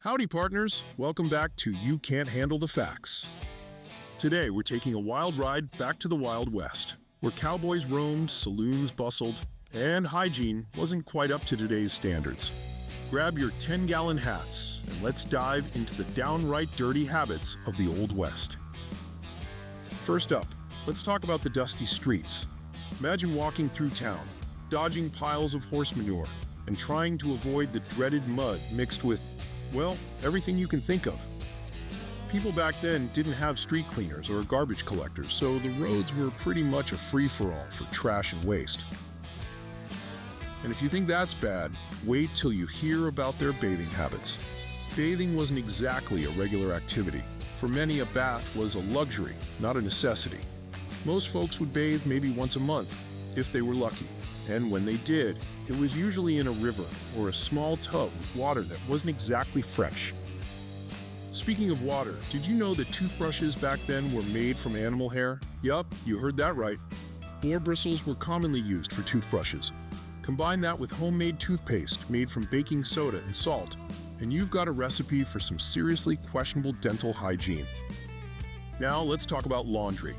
Howdy, partners. Welcome back to You Can't Handle the Facts. Today, we're taking a wild ride back to the Wild West, where cowboys roamed, saloons bustled, and hygiene wasn't quite up to today's standards. Grab your 10-gallon hats, and let's dive into the downright dirty habits of the Old West. First up, let's talk about the dusty streets. Imagine walking through town, dodging piles of horse manure, and trying to avoid the dreaded mud mixed with, well, everything you can think of. People back then didn't have street cleaners or garbage collectors, so the roads were pretty much a free-for-all for trash and waste. And if you think that's bad, wait till you hear about their bathing habits. Bathing wasn't exactly a regular activity. For many, a bath was a luxury, not a necessity. Most folks would bathe maybe once a month, if they were lucky. And when they did, it was usually in a river or a small tub with water that wasn't exactly fresh. Speaking of water, did you know that toothbrushes back then were made from animal hair? Yup, you heard that right. Boar bristles were commonly used for toothbrushes. Combine that with homemade toothpaste made from baking soda and salt, and you've got a recipe for some seriously questionable dental hygiene. Now let's talk about laundry.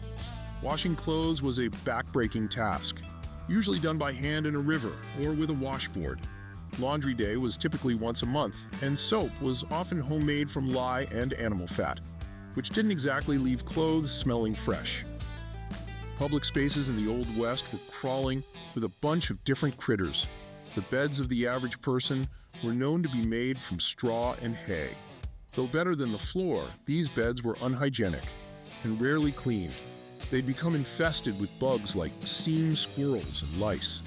Washing clothes was a back-breaking task, usually done by hand in a river or with a washboard. Laundry day was typically once a month, and soap was often homemade from lye and animal fat, which didn't exactly leave clothes smelling fresh. Public spaces in the Old West were crawling with a bunch of different critters. The beds of the average person were known to be made from straw and hay. Though better than the floor, these beds were unhygienic and rarely cleaned. They'd become infested with bugs like seam squirrels and lice.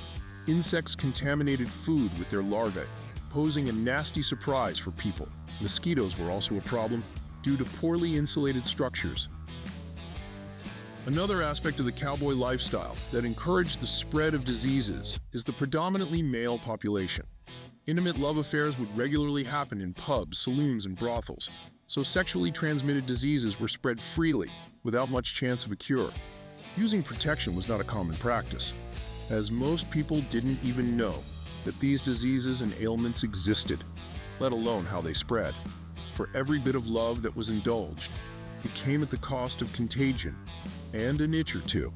Insects contaminated food with their larvae, posing a nasty surprise for people. Mosquitoes were also a problem due to poorly insulated structures. Another aspect of the cowboy lifestyle that encouraged the spread of diseases is the predominantly male population. Intimate love affairs would regularly happen in pubs, saloons, and brothels, so sexually transmitted diseases were spread freely without much chance of a cure. Using protection was not a common practice, as most people didn't even know that these diseases and ailments existed, let alone how they spread. For every bit of love that was indulged, it came at the cost of contagion and an itch or two.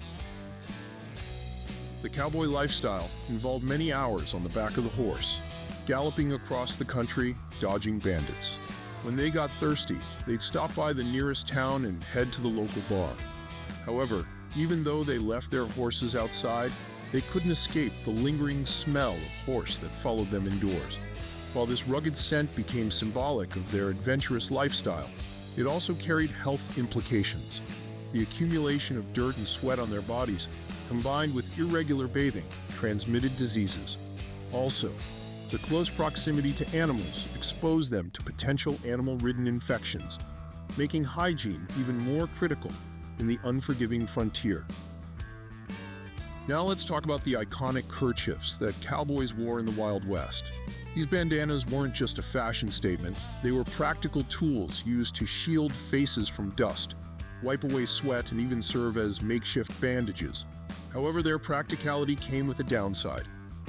The cowboy lifestyle involved many hours on the back of the horse, galloping across the country, dodging bandits. When they got thirsty, they'd stop by the nearest town and head to the local bar. However, even though they left their horses outside, they couldn't escape the lingering smell of horse that followed them indoors. While this rugged scent became symbolic of their adventurous lifestyle, it also carried health implications. The accumulation of dirt and sweat on their bodies, combined with irregular bathing, transmitted diseases. Also, the close proximity to animals exposed them to potential animal-ridden infections, making hygiene even more critical in the unforgiving frontier. Now let's talk about the iconic kerchiefs that cowboys wore in the Wild West. These bandanas weren't just a fashion statement, they were practical tools used to shield faces from dust, wipe away sweat, and even serve as makeshift bandages. However, their practicality came with a downside.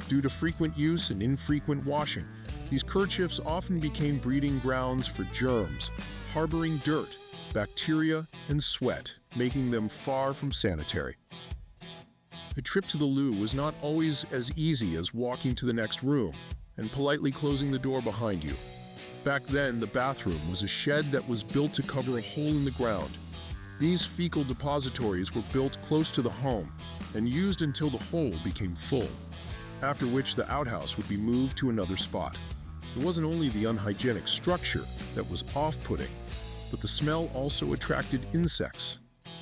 Due to frequent use and infrequent washing, these kerchiefs often became breeding grounds for germs, harboring dirt, bacteria, and sweat, making them far from sanitary. A trip to the loo was not always as easy as walking to the next room and politely closing the door behind you. Back then, the bathroom was a shed that was built to cover a hole in the ground. These fecal depositories were built close to the home and used until the hole became full, after which the outhouse would be moved to another spot. It wasn't only the unhygienic structure that was off-putting, but the smell also attracted insects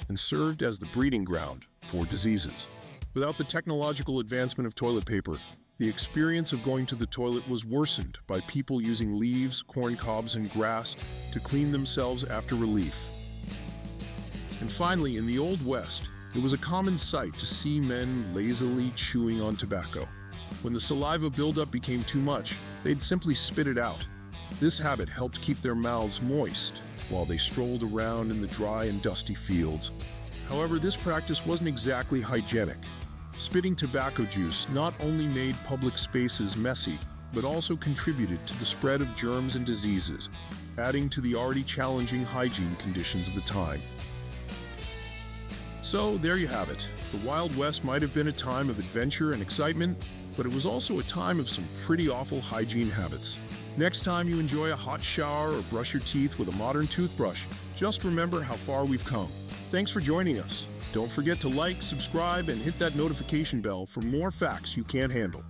and served as the breeding ground for diseases. Without the technological advancement of toilet paper, the experience of going to the toilet was worsened by people using leaves, corn cobs, and grass to clean themselves after relief. And finally, in the Old West, it was a common sight to see men lazily chewing on tobacco. When the saliva buildup became too much, they'd simply spit it out. This habit helped keep their mouths moist while they strolled around in the dry and dusty fields. However, this practice wasn't exactly hygienic. Spitting tobacco juice not only made public spaces messy, but also contributed to the spread of germs and diseases, adding to the already challenging hygiene conditions of the time. So, there you have it. The Wild West might have been a time of adventure and excitement, but it was also a time of some pretty awful hygiene habits. Next time you enjoy a hot shower or brush your teeth with a modern toothbrush, just remember how far we've come. Thanks for joining us. Don't forget to like, subscribe, and hit that notification bell for more facts you can't handle.